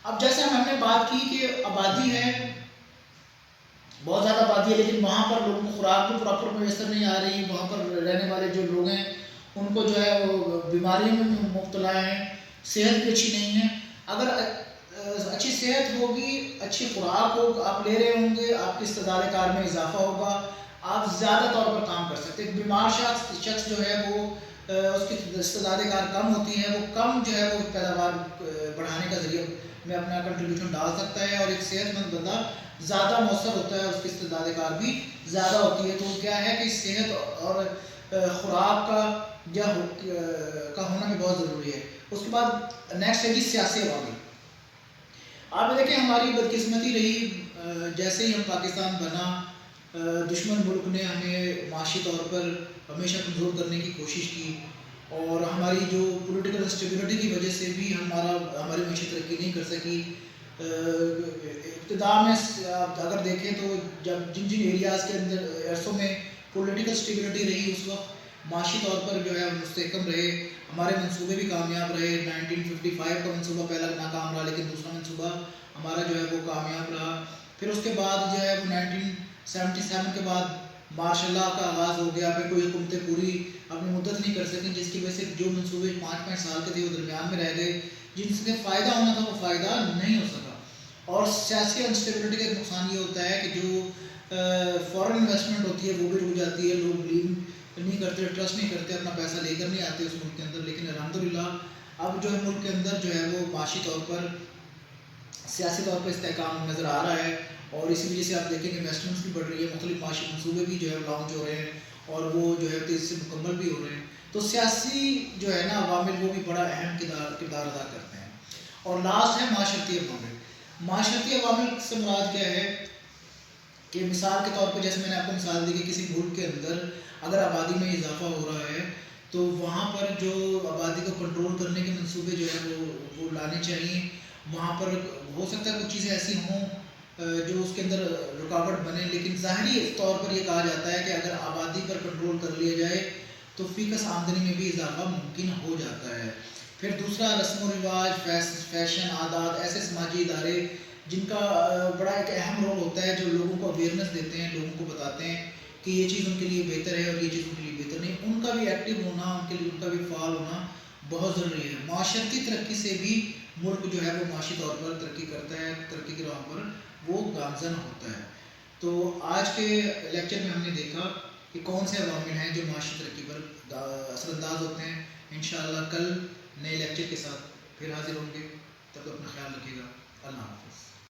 اب جیسے ہم نے بات کی کہ آبادی ہے، بہت زیادہ آبادی ہے، لیکن وہاں پر لوگوں کو خوراک بھی پراپر میسر نہیں آ رہی، وہاں پر رہنے والے جو لوگ ہیں ان کو جو ہے وہ بیماریوں میں مبتلا ہیں، صحت بھی اچھی نہیں ہے۔ اگر اچھی صحت ہوگی، اچھی خوراک ہو آپ لے رہے ہوں گے، آپ کی استعداد کار میں اضافہ ہوگا، آپ زیادہ طور پر کام کر سکتے ہیں۔ ایک بیمار شخص جو ہے وہ اس کی استعداد کار کم ہوتی ہے، وہ کم جو ہے وہ پیداوار بڑھانے کا ذریعہ میں اپنا کنٹریبیوشن ڈال سکتا ہے، اور ایک صحت مند بندہ زیادہ مؤثر ہوتا ہے، اس کی استعداد کار بھی زیادہ ہوتی ہے۔ تو کیا ہے کہ صحت اور خوراک کا ہونا بھی بہت ضروری ہے۔ اس کے بعد نیکسٹ ہے جی سیاسی عوامل۔ آپ دیکھیں ہماری بدقسمتی رہی، جیسے ہی ہم پاکستان بنا، دشمن ملک نے ہمیں معاشی طور پر ہمیشہ کمزور کرنے کی کوشش کی، اور ہماری جو پولیٹیکل انسٹیبلٹی کی وجہ سے بھی ہماری معیشت ترقی نہیں کر سکی۔ ابتدا میں اگر دیکھیں تو جن ایریاز کے اندر عرصوں میں پولیٹیکل اسٹیبلٹی رہی، اس وقت معاشی طور پر جو ہے مستحکم رہے، ہمارے منصوبے بھی کامیاب رہے۔ 1955 کا منصوبہ پہلا ناکام رہا، لیکن دوسرا منصوبہ ہمارا جو ہے وہ کامیاب رہا۔ پھر اس کے بعد جو ہے 1977 کے بعد مارشاء اللہ کا آغاز ہو گیا، پھر کوئی حکومتیں پوری اپنی مدت نہیں کر سکیں، جس کی وجہ سے جو منصوبے 5 سال کے تھے وہ درمیان میں رہ گئے، جن سے فائدہ ہونا تھا وہ فائدہ نہیں ہو سکا۔ اور سیاسی انسٹیبلٹی کا ایک نقصان یہ ہوتا ہے کہ جو فورن انویسٹمنٹ ہوتی ہے وہ بھی رک جاتی ہے، لوگ بلیو نہیں کرتے، ٹرسٹ نہیں کرتے، اپنا پیسہ لے کر نہیں آتے اس ملک کے اندر۔ لیکن الحمدللہ اب جو ہے ملک کے اندر جو ہے وہ معاشی طور پر، سیاسی طور پر استحکام نظر آ رہا ہے، اور اسی وجہ سے آپ دیکھیں کہ انویسٹمنٹس بھی بڑھ رہی ہے، مختلف معاشی منصوبے بھی جو ہے لانچ ہو رہے ہیں، اور وہ جو ہے تیزی سے مکمل بھی ہو رہے ہیں۔ تو سیاسی جو ہے نا عوامل وہ بھی بڑا اہم کردار ادا کرتے ہیں۔ اور لاسٹ ہے معاشرتی عوامل۔ معاشرتی عوامل سے مراد کیا ہے کہ مثال کے طور پہ جیسے میں نے آپ کو مثال دی کہ کسی ملک کے اندر اگر آبادی میں اضافہ ہو رہا ہے تو وہاں پر جو آبادی کو کنٹرول کرنے کے منصوبے جو ہے وہ لانے چاہیے۔ وہاں پر ہو سکتا ہے کچھ چیزیں ایسی ہوں جو اس کے اندر رکاوٹ بنے، لیکن ظاہری طور پر یہ کہا جاتا ہے کہ اگر آبادی پر کنٹرول کر لیا جائے تو فی کس آمدنی میں بھی اضافہ ممکن ہو جاتا ہے۔ پھر دوسرا رسم و رواج، فیشن، عادات، ایسے سماجی ادارے جن کا بڑا ایک اہم رول ہوتا ہے، جو لوگوں کو اویئرنیس دیتے ہیں، لوگوں کو بتاتے ہیں کہ یہ چیز ان کے لیے بہتر ہے اور یہ چیز ان کے لیے بہتر نہیں، ان کا بھی ایکٹیو ہونا، ان کا بھی فعال ہونا بہت ضروری ہے۔ معاشرتی ترقی سے بھی ملک جو ہے وہ معاشی طور پر ترقی کرتا ہے، ترقی کی راہ پر وہ گامزن ہوتا ہے۔ تو آج کے لیکچر میں ہم نے دیکھا کہ کون سے عوامل ہیں جو معاشی ترقی پر اثر انداز ہوتے ہیں۔ انشاءاللہ کل نئے لیکچر کے ساتھ پھر حاضر ہوں گے، تب تک اپنا خیال رکھیے گا۔